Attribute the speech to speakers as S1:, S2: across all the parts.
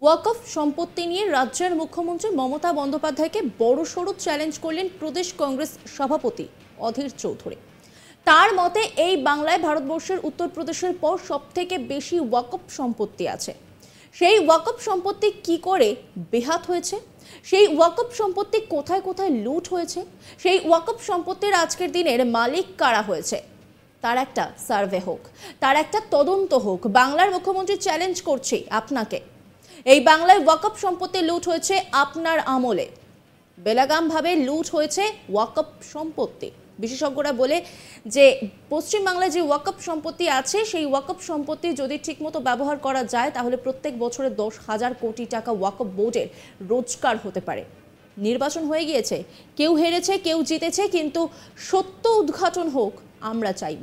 S1: ওয়াকফ সম্পত্তি নিয়ে রাজ্যের মুখ্যমন্ত্রী মমতা বন্দ্যোপাধ্যায়কে বড়সড় চ্যালেঞ্জ করলেন প্রদেশ কংগ্রেস সভাপতি অধীর চৌধুরী। তার মতে এই বাংলায় ভারতবর্ষের উত্তরপ্রদেশের পর সবথেকে বেশি ওয়াকফ সম্পত্তি আছে। সেই ওয়াকফ সম্পত্তি কি করে বেহাত হয়েছে, সেই ওয়াকফ সম্পত্তি কোথায় কোথায় লুট হয়েছে, সেই ওয়াকফ সম্পত্তির আজকের দিনের মালিক কারা হয়েছে, তার একটা সার্ভে হোক, তার একটা তদন্ত হোক। বাংলার মুখ্যমন্ত্রী চ্যালেঞ্জ করছে আপনাকে। এই বাংলায় ওয়াকফ সম্পত্তি লুট হয়েছে আপনার আমলে, বেলাগামভাবে লুট হয়েছে ওয়াকফ সম্পত্তি। বিশেষজ্ঞরা বলে যে পশ্চিমবাংলায় যে ওয়াকফ সম্পত্তি আছে সেই ওয়াকফ সম্পত্তি যদি ঠিকমতো ব্যবহার করা যায় তাহলে প্রত্যেক বছরে 10,000 কোটি টাকা ওয়াকফ বোর্ডের রোজগার হতে পারে। নির্বাচন হয়ে গিয়েছে, কেউ হেরেছে কেউ জিতেছে, কিন্তু সত্য উদ্ঘাটন হোক আমরা চাইব।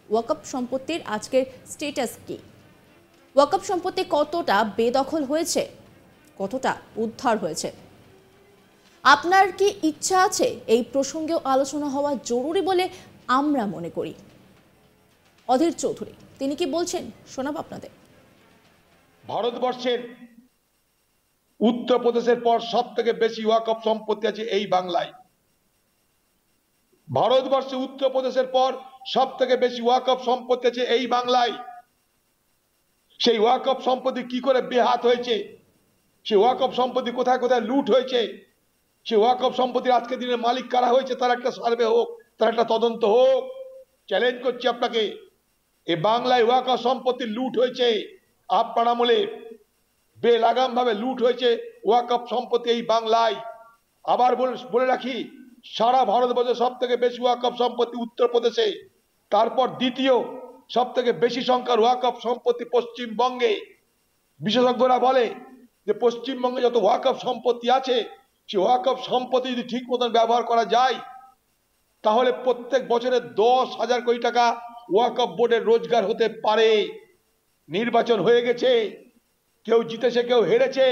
S1: ওয়াকফ সম্পত্তির আজকের স্ট্যাটাস কি? ওয়াকফ সম্পত্তি কতটা বেদখল হয়েছে, কতটা উদ্ধার হয়েছে? আপনার কি ইচ্ছা আছে এই প্রসঙ্গেও আলোচনা হওয়া জরুরি বলে আমরা মনে করি? অধীর চৌধুরী তিনি কি বলছেন শোনাব আপনাদের।
S2: ভারতবর্ষের উত্তরপ্রদেশের পর সব থেকে বেশি ওয়াকফ সম্পত্তি আছে এই বাংলায়। ভারতবর্ষে উত্তরপ্রদেশের পর সব থেকে বেশি ওয়াকফ সম্পত্তি আছে এই বাংলায়। সেই ওয়াকফ সম্পত্তি কি করে বেহাত হয়েছে, সেই ওয়াকফ সম্পত্তি কোথায় কোথায় লুট হয়েছে, সেই ওয়াকফ সম্পত্তির আজকের দিনের মালিক কারা হয়েছে তার একটা সার্ভে হোক, তার একটা তদন্ত হোক। চ্যালেঞ্জ করছি আপনাকে, এই বাংলায় ওয়াকফ সম্পত্তি লুট হয়েছে আপনার আমলে, বেলাগাম ভাবে লুট হয়েছে ওয়াকফ সম্পত্তি এই বাংলায়। আবার বলে রাখি, সারা ভারতবর্ষে সব থেকে বেশি ওয়াকফ সম্পত্তি উত্তরপ্রদেশে, তারপর দ্বিতীয় সব থেকে বেশি সংখ্যার ওয়াকফ সম্পত্তি পশ্চিমবঙ্গে। বিশেষজ্ঞরা বলে যে পশ্চিমবঙ্গে যত ওয়াকফ সম্পত্তি আছে সেই ওয়াকফ সম্পত্তি যদি ঠিক মতন ব্যবহার করা যায় তাহলে প্রত্যেক বছরে 10,000 কোটি টাকা ওয়াকফ বোর্ডের রোজগার হতে পারে। নির্বাচন হয়ে গেছে, কেউ জিতেছে কেউ হেরেছে,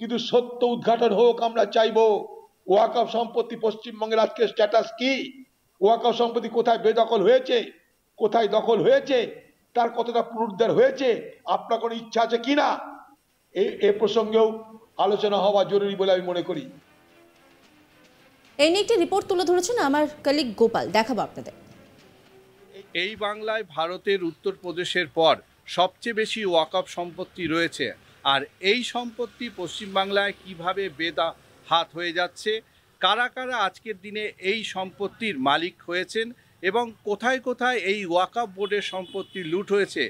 S2: কিন্তু সত্য উদ্ঘাটন হোক আমরা চাইবো। ওয়াকফ সম্পত্তি পশ্চিমবঙ্গের আজকের স্ট্যাটাস কি? ওয়াকফ সম্পত্তি কোথায় বেদখল হয়েছে, কোথায় দখল হয়েছে, তার কতটা পুনরুদ্ধার হয়েছে, আপনার কোনো ইচ্ছা আছে কিনা এ প্রসঙ্গেও আলোচনা হওয়া জরুরি বলে আমি মনে করি।
S1: এই নিয়ে একটি রিপোর্ট তুলে ধরেছেন আমার কলিগ গোপাল, দেখাবো আপনাদের।
S3: এই বাংলায় ভারতের উত্তরপ্রদেশের পর সবচেয়ে বেশি ওয়াকফ সম্পত্তি রয়েছে। আর এই সম্পত্তি পশ্চিমবাংলায় কিভাবে বেহাত হয়ে যাচ্ছে, কারা কারা আজকের দিনে এই সম্পত্তির মালিক হয়েছেন এবং কোথায় কোথায় এই ওয়াকফ বোর্ডের সম্পত্তি লুট হয়েছে,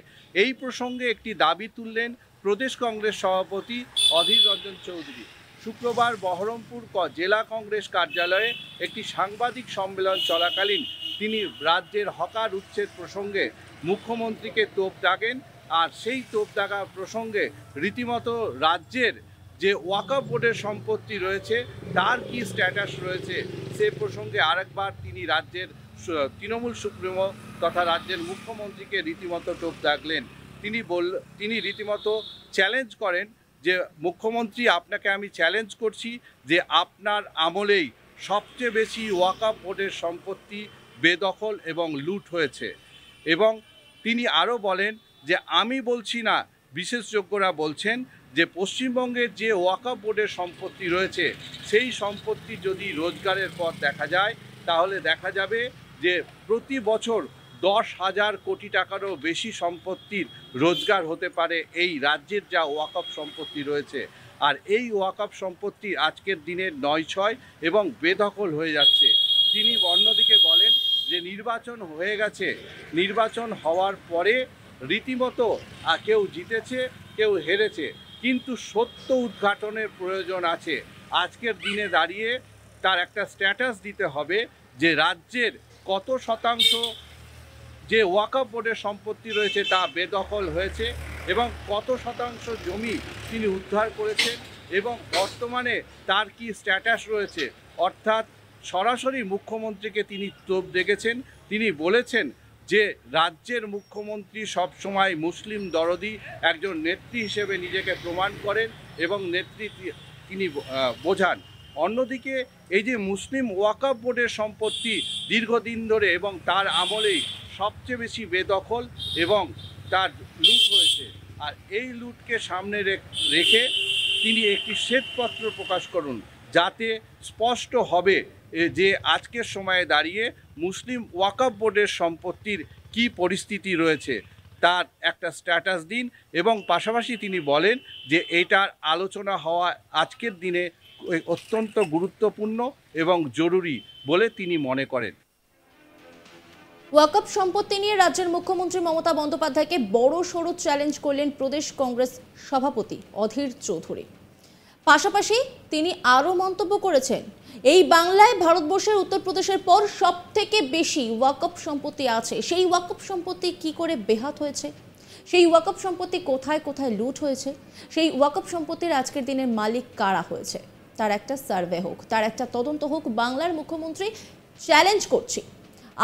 S3: এই প্রসঙ্গে একটি দাবি তুললেন প্রদেশ কংগ্রেস সভাপতি অধীর রঞ্জন চৌধুরী। শুক্রবার বহরমপুর জেলা কংগ্রেস কার্যালয়ে একটি সাংবাদিক সম্মেলন চলাকালীন তিনি রাজ্যের হকার উচ্ছেদ প্রসঙ্গে মুখ্যমন্ত্রীকে তোপ দাগেন। আর সেই তোপ দাগা প্রসঙ্গে রীতিমতো রাজ্যের যে ওয়াকফ বোর্ডের সম্পত্তি রয়েছে তার কি স্ট্যাটাস রয়েছে সে প্রসঙ্গে আরেকবার তিনি রাজ্যের তৃণমূল সুপ্রিমো তথা রাজ্যের মুখ্যমন্ত্রীকে রীতিমতো টোপ দাগলেন। তিনি রীতিমতো চ্যালেঞ্জ করেন যে মুখ্যমন্ত্রী, আপনাকে আমি চ্যালেঞ্জ করছি যে আপনার আমলেই সবচেয়ে বেশি ওয়াকফ বোর্ডের সম্পত্তি বেদখল এবং লুট হয়েছে। এবং তিনি আরও বলেন যে আমি বলছি না, বিশেষজ্ঞরা বলছেন যে পশ্চিমবঙ্গের যে ওয়াকফ বোর্ডের সম্পত্তি রয়েছে সেই সম্পত্তি যদি রোজগারের পথ দেখা যায় তাহলে দেখা যাবে যে প্রতি বছর 10,000 কোটি টাকারও বেশি সম্পত্তির রোজগার হতে পারে এই রাজ্যের যা ওয়াকফ সম্পত্তি রয়েছে। আর এই ওয়াকফ সম্পত্তি আজকের দিনের নয় এবং বেদখল হয়ে যাচ্ছে। তিনি অন্যদিকে বলেন যে নির্বাচন হয়ে গেছে, নির্বাচন হওয়ার পরে রীতিমতো কেউ জিতেছে কেউ হেরেছে, কিন্তু সত্য উদ্ঘাটনের প্রয়োজন আছে। আজকের দিনে দাঁড়িয়ে তার একটা স্ট্যাটাস দিতে হবে যে রাজ্যের কত শতাংশ যে ওয়াকফ বোর্ডের সম্পত্তি রয়েছে তা বেদখল হয়েছে এবং কত শতাংশ জমি তিনি উদ্ধার করেছেন এবং বর্তমানে তার কি স্ট্যাটাস রয়েছে। অর্থাৎ সরাসরি মুখ্যমন্ত্রীকে তিনি তোপ দেখেছেন। তিনি বলেছেন যে রাজ্যের মুখ্যমন্ত্রী সবসময় মুসলিম দরদি একজন নেত্রী হিসেবে নিজেকে প্রমাণ করেন এবং নেতৃত্ব তিনি বোঝান। অন্যদিকে এই যে মুসলিম ওয়াকফ বোর্ডের সম্পত্তি দীর্ঘদিন ধরে এবং তার আমলেই সবচেয়ে বেশি বেদখল এবং তার লুট হয়েছে, আর এই লুটকে সামনে রেখে তিনি একটি শ্বেতপত্র প্রকাশ করুন, যাতে স্পষ্ট হবে যে আজকের সময়ে দাঁড়িয়ে মুসলিম ওয়াকফ বোর্ডের সম্পত্তির কি পরিস্থিতি রয়েছে তার একটা স্ট্যাটাস দিন। এবং পাশাপাশি তিনি বলেন যে এটার আলোচনা হওয়া আজকের দিনে অত্যন্ত গুরুত্বপূর্ণ এবং জরুরি বলে তিনি মনে করেন।
S1: ওয়াকফ সম্পত্তি নিয়ে রাজ্যের মুখ্যমন্ত্রী মমতা বন্দ্যোপাধ্যায়কে বড় সড়ো চ্যালেঞ্জ করলেন প্রদেশ কংগ্রেস সভাপতি অধীর চৌধুরী। পাশাপাশি তিনি আরও মন্তব্য করেছেন, এই বাংলায় ভারতবর্ষের উত্তরপ্রদেশের পর সব থেকে বেশি ওয়াকফ সম্পত্তি আছে। সেই ওয়াকফ সম্পত্তি কি করে বেহাত হয়েছে, সেই ওয়াকফ সম্পত্তি কোথায় কোথায় লুট হয়েছে, সেই ওয়াকফ সম্পত্তির আজকের দিনের মালিক কারা হয়েছে, তার একটা সার্ভে হোক, তার একটা তদন্ত হোক। বাংলার মুখ্যমন্ত্রী চ্যালেঞ্জ করছি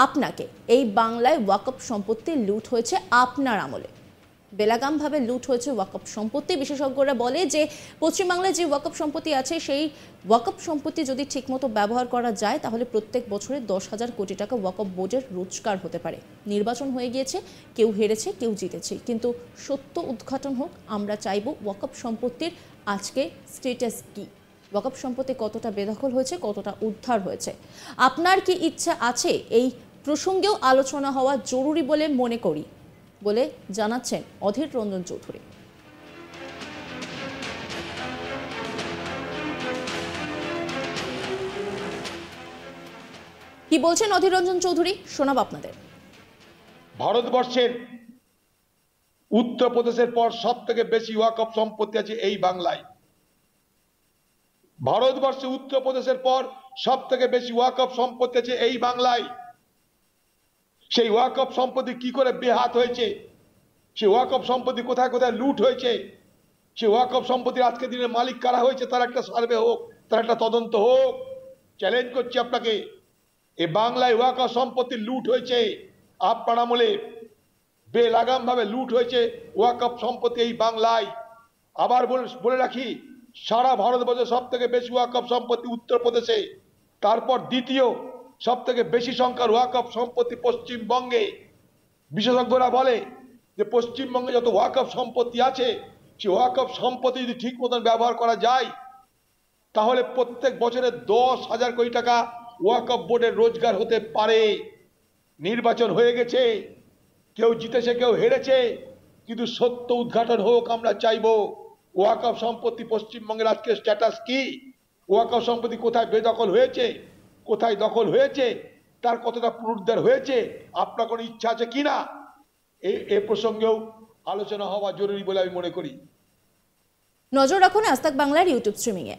S1: আপনাকে, এই বাংলায় ওয়াকফ সম্পত্তি লুট হয়েছে আপনার আমলে, বেলাগামভাবে লুট হয়েছে ওয়াকফ সম্পত্তি। বিশেষজ্ঞরা বলে যে পশ্চিমবাংলায় যে ওয়াকফ সম্পত্তি আছে সেই ওয়াকফ সম্পত্তি যদি ঠিকমতো ব্যবহার করা যায় তাহলে প্রত্যেক বছরে 10,000 কোটি টাকা ওয়াকফ বোর্ডের রোজগার হতে পারে। নির্বাচন হয়ে গিয়েছে, কেউ হেরেছে কেউ জিতেছে, কিন্তু সত্য উদ্ঘাটন হোক। আমরা চাইব ওয়াকফ সম্পত্তির আজকে স্ট্যাটাস কী, ওয়াকফ সম্পত্তি কতটা বেদখল হয়েছে, কতটা উদ্ধার হয়েছে। আপনার কি ইচ্ছা আছে এই প্রসঙ্গেও আলোচনা হওয়া জরুরি বলে মনে করি বলে জানাচ্ছেন অধীর রঞ্জন চৌধুরী। কি বলছেন অধীর রঞ্জন চৌধুরী, শোনাব আপনাদের।
S2: ভারতবর্ষের উত্তরপ্রদেশের পর সব থেকে বেশি ওয়াকফ সম্পত্তি আছে এই বাংলায়। ভারতবর্ষে উত্তরপ্রদেশের পর সব থেকে বেশি ওয়াকফ সম্পত্তি আছে এই বাংলায়। সেই ওয়াকফ সম্পত্তি কি করে বেহাত হয়েছে, সেই ওয়াকফ সম্পত্তি কোথায় কোথায় লুট হয়েছে, সেই ওয়াকফ সম্পত্তির আজকের দিনের মালিক কারা হয়েছে তার একটা সার্ভে হোক, তার একটা তদন্ত হোক। চ্যালেঞ্জ করছি আপনাকে, এ বাংলায় ওয়াকফ সম্পত্তি লুট হয়েছে আপনার আমলে, বেলাগাম ভাবে লুট হয়েছে ওয়াকফ সম্পত্তি এই বাংলায়। আবার বলে রাখি, সারা ভারতবর্ষে সব থেকে বেশি ওয়াকফ সম্পত্তি উত্তরপ্রদেশে, তারপর দ্বিতীয় সব থেকে বেশি সংখ্যার ওয়াকফ সম্পত্তি পশ্চিমবঙ্গে। বিশেষজ্ঞরা বলে যে পশ্চিমবঙ্গে যত ওয়াকফ সম্পত্তি আছে সেই ওয়াকফ সম্পত্তি যদি ঠিক মতন ব্যবহার করা যায় তাহলে প্রত্যেক বছরে 10,000 কোটি টাকা ওয়াকফ বোর্ডের রোজগার হতে পারে। নির্বাচন হয়ে গেছে, কেউ জিতেছে কেউ হেরেছে, কিন্তু সত্য উদ্ঘাটন হোক। আমরা চাইবো ওয়াকফ সম্পত্তি পশ্চিমবঙ্গের আজকে স্ট্যাটাস কি, ওয়াকফ সম্পত্তি কোথায় বেদখল হয়েছে, কোথায় দখল হয়েছে, তার কতটা পুনরুদ্ধার হয়েছে, আপনার কোনো ইচ্ছা আছে কিনা এ প্রসঙ্গেও আলোচনা হওয়া জরুরি বলে আমি মনে করি।
S1: নজর রাখুন আজ তাক বাংলার ইউটিউব স্ট্রিমিংয়ে।